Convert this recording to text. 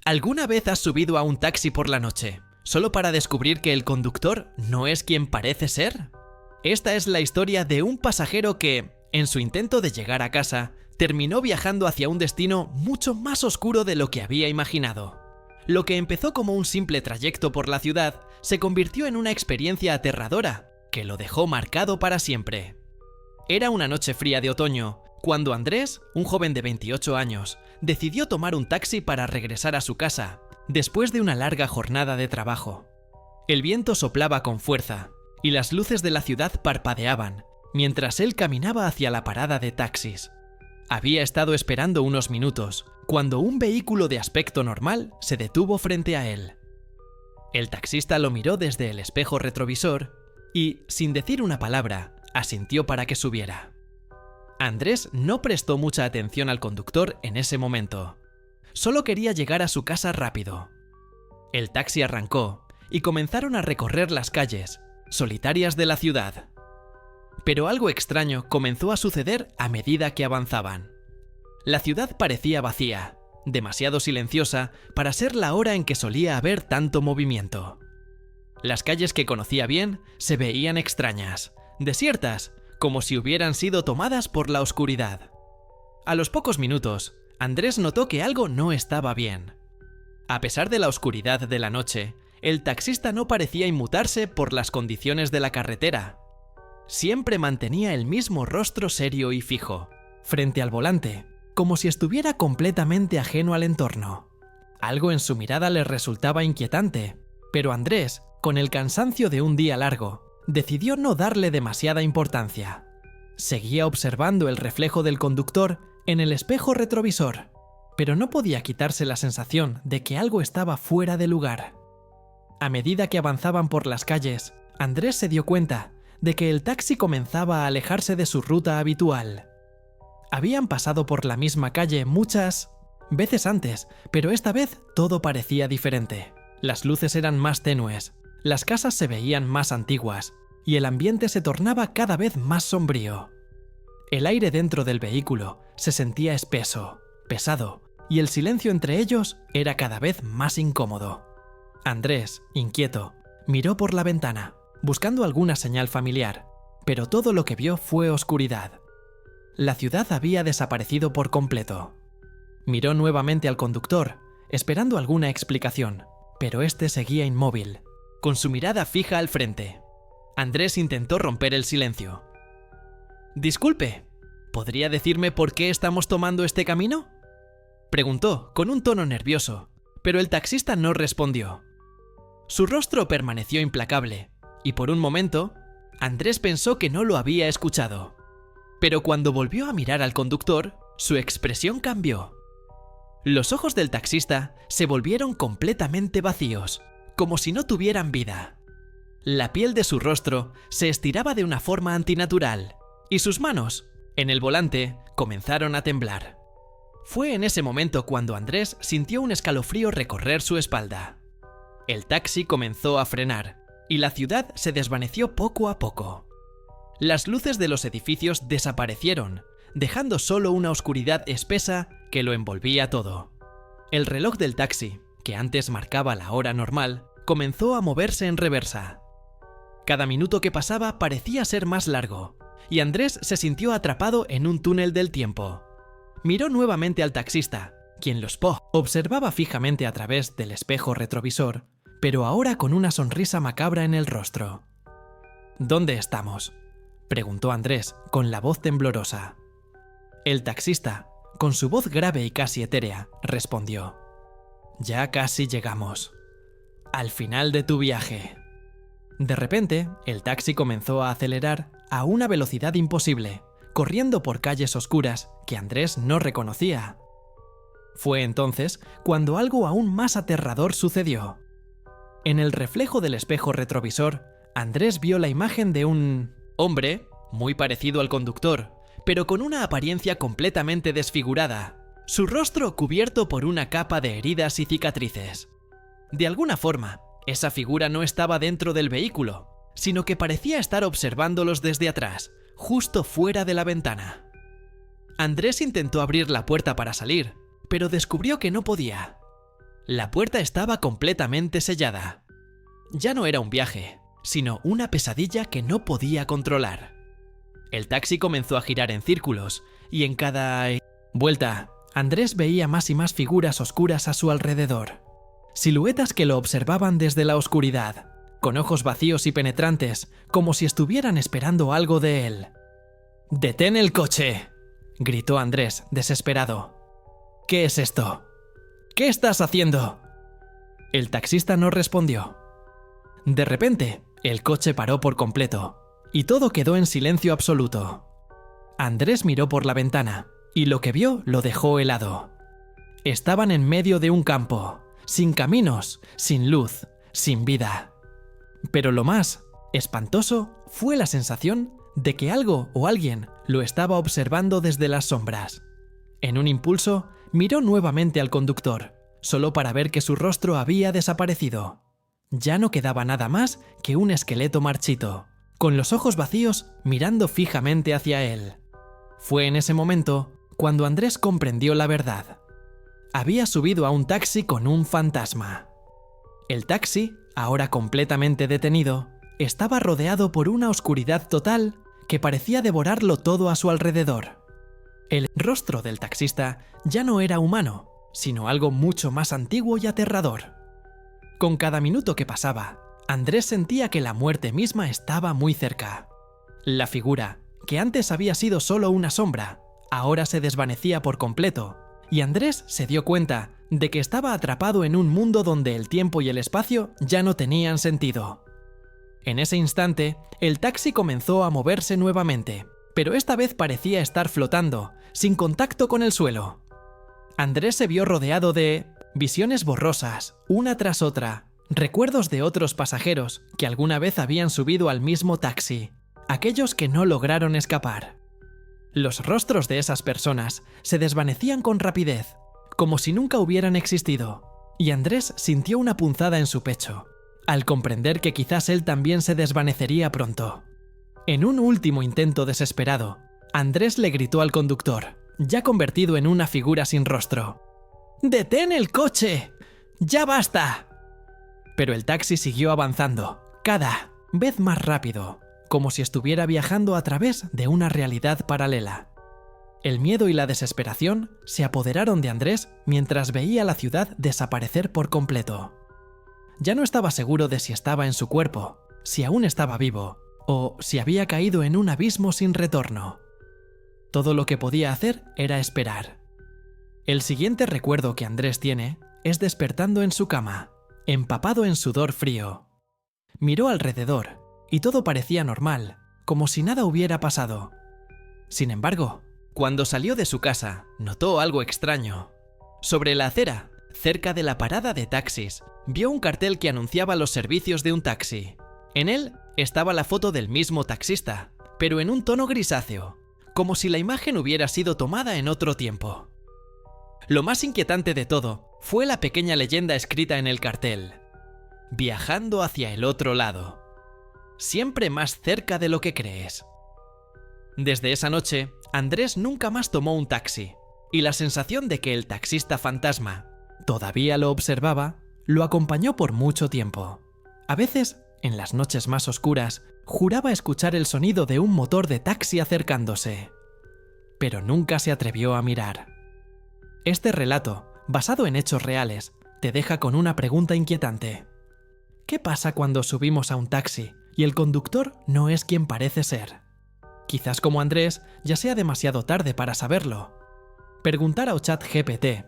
¿Alguna vez has subido a un taxi por la noche, solo para descubrir que el conductor no es quien parece ser? Esta es la historia de un pasajero que, en su intento de llegar a casa, terminó viajando hacia un destino mucho más oscuro de lo que había imaginado. Lo que empezó como un simple trayecto por la ciudad se convirtió en una experiencia aterradora que lo dejó marcado para siempre. Era una noche fría de otoño, cuando Andrés, un joven de 28 años, decidió tomar un taxi para regresar a su casa, después de una larga jornada de trabajo. El viento soplaba con fuerza, y las luces de la ciudad parpadeaban, mientras él caminaba hacia la parada de taxis. Había estado esperando unos minutos, cuando un vehículo de aspecto normal se detuvo frente a él. El taxista lo miró desde el espejo retrovisor y, sin decir una palabra, asintió para que subiera. Andrés no prestó mucha atención al conductor en ese momento. Solo quería llegar a su casa rápido. El taxi arrancó y comenzaron a recorrer las calles, solitarias de la ciudad. Pero algo extraño comenzó a suceder a medida que avanzaban. La ciudad parecía vacía, demasiado silenciosa para ser la hora en que solía haber tanto movimiento. Las calles que conocía bien se veían extrañas, desiertas, como si hubieran sido tomadas por la oscuridad. A los pocos minutos, Andrés notó que algo no estaba bien. A pesar de la oscuridad de la noche, el taxista no parecía inmutarse por las condiciones de la carretera. Siempre mantenía el mismo rostro serio y fijo, frente al volante, como si estuviera completamente ajeno al entorno. Algo en su mirada le resultaba inquietante, pero Andrés, con el cansancio de un día largo, decidió no darle demasiada importancia. Seguía observando el reflejo del conductor en el espejo retrovisor, pero no podía quitarse la sensación de que algo estaba fuera de lugar. A medida que avanzaban por las calles, Andrés se dio cuenta de que el taxi comenzaba a alejarse de su ruta habitual. Habían pasado por la misma calle muchas veces antes, pero esta vez todo parecía diferente. Las luces eran más tenues, las casas se veían más antiguas, y el ambiente se tornaba cada vez más sombrío. El aire dentro del vehículo se sentía espeso, pesado, y el silencio entre ellos era cada vez más incómodo. Andrés, inquieto, miró por la ventana, buscando alguna señal familiar, pero todo lo que vio fue oscuridad. La ciudad había desaparecido por completo. Miró nuevamente al conductor, esperando alguna explicación, pero este seguía inmóvil, con su mirada fija al frente. Andrés intentó romper el silencio. «Disculpe, ¿podría decirme por qué estamos tomando este camino?», preguntó con un tono nervioso, pero el taxista no respondió. Su rostro permaneció implacable, y por un momento, Andrés pensó que no lo había escuchado. Pero cuando volvió a mirar al conductor, su expresión cambió. Los ojos del taxista se volvieron completamente vacíos, como si no tuvieran vida. La piel de su rostro se estiraba de una forma antinatural, y sus manos, en el volante, comenzaron a temblar. Fue en ese momento cuando Andrés sintió un escalofrío recorrer su espalda. El taxi comenzó a frenar, y la ciudad se desvaneció poco a poco. Las luces de los edificios desaparecieron, dejando solo una oscuridad espesa que lo envolvía todo. El reloj del taxi, que antes marcaba la hora normal, comenzó a moverse en reversa. Cada minuto que pasaba parecía ser más largo, y Andrés se sintió atrapado en un túnel del tiempo. Miró nuevamente al taxista, quien los observaba fijamente a través del espejo retrovisor, pero ahora con una sonrisa macabra en el rostro. «¿Dónde estamos?», preguntó Andrés con la voz temblorosa. El taxista, con su voz grave y casi etérea, respondió: «Ya casi llegamos. Al final de tu viaje». De repente, el taxi comenzó a acelerar a una velocidad imposible, corriendo por calles oscuras que Andrés no reconocía. Fue entonces cuando algo aún más aterrador sucedió. En el reflejo del espejo retrovisor, Andrés vio la imagen de un hombre muy parecido al conductor, pero con una apariencia completamente desfigurada, su rostro cubierto por una capa de heridas y cicatrices. De alguna forma, esa figura no estaba dentro del vehículo, sino que parecía estar observándolos desde atrás, justo fuera de la ventana. Andrés intentó abrir la puerta para salir, pero descubrió que no podía. La puerta estaba completamente sellada. Ya no era un viaje, sino una pesadilla que no podía controlar. El taxi comenzó a girar en círculos, y en cada vuelta, Andrés veía más y más figuras oscuras a su alrededor. Siluetas que lo observaban desde la oscuridad, con ojos vacíos y penetrantes, como si estuvieran esperando algo de él. «¡Detén el coche!», gritó Andrés, desesperado. «¿Qué es esto? ¿Qué estás haciendo?». El taxista no respondió. De repente, el coche paró por completo, y todo quedó en silencio absoluto. Andrés miró por la ventana, y lo que vio lo dejó helado. Estaban en medio de un campo, sin caminos, sin luz, sin vida. Pero lo más espantoso fue la sensación de que algo o alguien lo estaba observando desde las sombras. En un impulso, miró nuevamente al conductor, solo para ver que su rostro había desaparecido. Ya no quedaba nada más que un esqueleto marchito, con los ojos vacíos mirando fijamente hacia él. Fue en ese momento cuando Andrés comprendió la verdad. Había subido a un taxi con un fantasma. El taxi, ahora completamente detenido, estaba rodeado por una oscuridad total que parecía devorarlo todo a su alrededor. El rostro del taxista ya no era humano, sino algo mucho más antiguo y aterrador. Con cada minuto que pasaba, Andrés sentía que la muerte misma estaba muy cerca. La figura, que antes había sido solo una sombra, ahora se desvanecía por completo, y Andrés se dio cuenta de que estaba atrapado en un mundo donde el tiempo y el espacio ya no tenían sentido. En ese instante, el taxi comenzó a moverse nuevamente, pero esta vez parecía estar flotando, sin contacto con el suelo. Andrés se vio rodeado de visiones borrosas, una tras otra, recuerdos de otros pasajeros que alguna vez habían subido al mismo taxi, aquellos que no lograron escapar. Los rostros de esas personas se desvanecían con rapidez, como si nunca hubieran existido, y Andrés sintió una punzada en su pecho, al comprender que quizás él también se desvanecería pronto. En un último intento desesperado, Andrés le gritó al conductor, ya convertido en una figura sin rostro: «¡Detén el coche! ¡Ya basta!». Pero el taxi siguió avanzando, cada vez más rápido, como si estuviera viajando a través de una realidad paralela. El miedo y la desesperación se apoderaron de Andrés mientras veía la ciudad desaparecer por completo. Ya no estaba seguro de si estaba en su cuerpo, si aún estaba vivo, o si había caído en un abismo sin retorno. Todo lo que podía hacer era esperar. El siguiente recuerdo que Andrés tiene es despertando en su cama, empapado en sudor frío. Miró alrededor y todo parecía normal, como si nada hubiera pasado. Sin embargo, cuando salió de su casa, notó algo extraño. Sobre la acera, cerca de la parada de taxis, vio un cartel que anunciaba los servicios de un taxi. En él estaba la foto del mismo taxista, pero en un tono grisáceo, como si la imagen hubiera sido tomada en otro tiempo. Lo más inquietante de todo fue la pequeña leyenda escrita en el cartel: «Viajando hacia el otro lado. Siempre más cerca de lo que crees». Desde esa noche, Andrés nunca más tomó un taxi, y la sensación de que el taxista fantasma todavía lo observaba lo acompañó por mucho tiempo. A veces, en las noches más oscuras, juraba escuchar el sonido de un motor de taxi acercándose, pero nunca se atrevió a mirar. Este relato, basado en hechos reales, te deja con una pregunta inquietante. ¿Qué pasa cuando subimos a un taxi y el conductor no es quien parece ser? Quizás como Andrés ya sea demasiado tarde para saberlo. Preguntar a ChatGPT